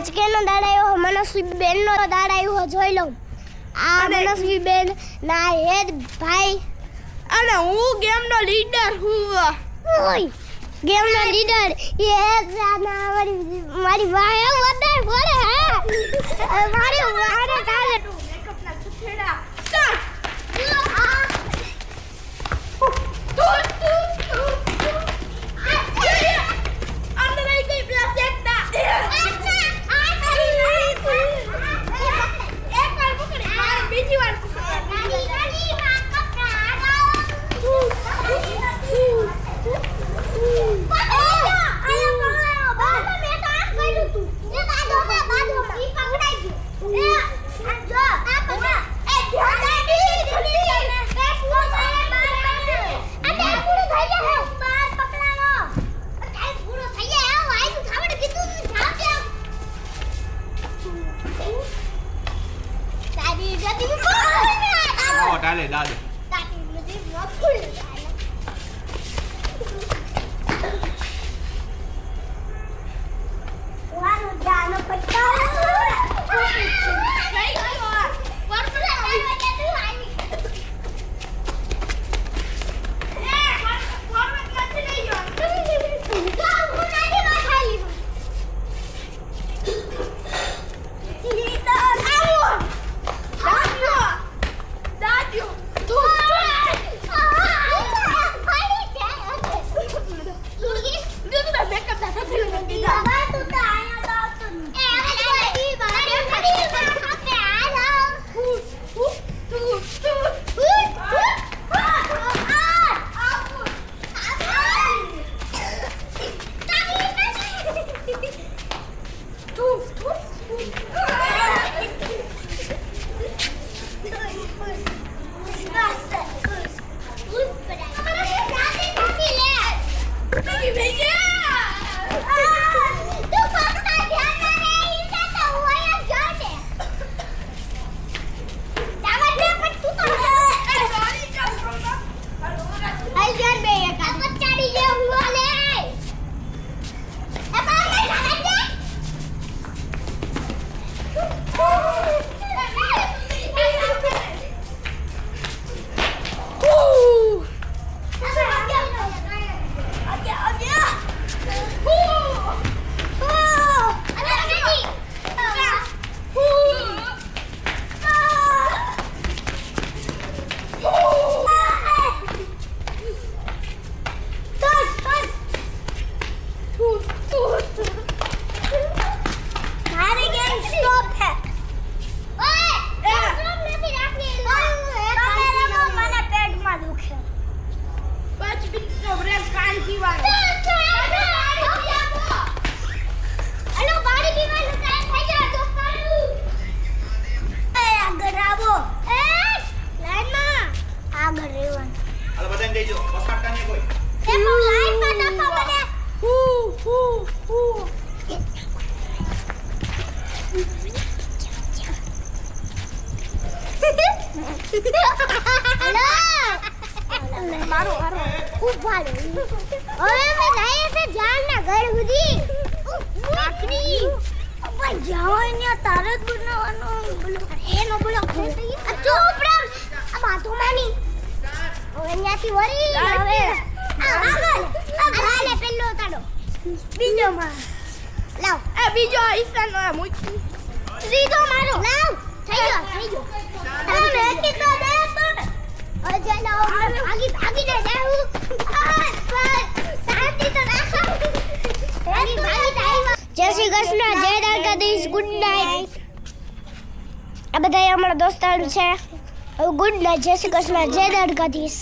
આજ કેનો દાડ આવ્યો મનસ્વી બેન નો દાડ આવ્યો જોઈ લો આ મનસ્વી બેન ના હેડ ભાઈ અને હું ગેમ નો લીડર હું ઓય ગેમ નો લીડર એ જાના મારી વાય વધારે બોલે હા મારી વારે ચાલે મેકઅપ ના છેડા સ્ટાર્ટ डाले डाले મારો ખૂબ ભાલો હવે મે જાય છે જાન ના ઘર સુધી આખરી ભાઈ જાઓ ને તારે જ બનાવવાનો બોલો એનો બોલો ચૂપ રહો આ બાતો માની હવે ન્યાથી વરી હવે આગળ આલે પેલો તાડો બીજો માં લાવ એ બીજો ઈસાનો મૂકી ત્રીજો મારો લાવ થઈ ગયો તમે એકી તો દે અજય લાવ ભાગી દે જાઉં શાંતિ તો રાખો જય શ્રી કૃષ્ણ જય દ્વારકાધીશ ગુડ નાઈટ આ બધા અમારા દોસ્તારો છે ગુડ નાઈટ જય શ્રી કૃષ્ણ જય દ્વારકાધીશ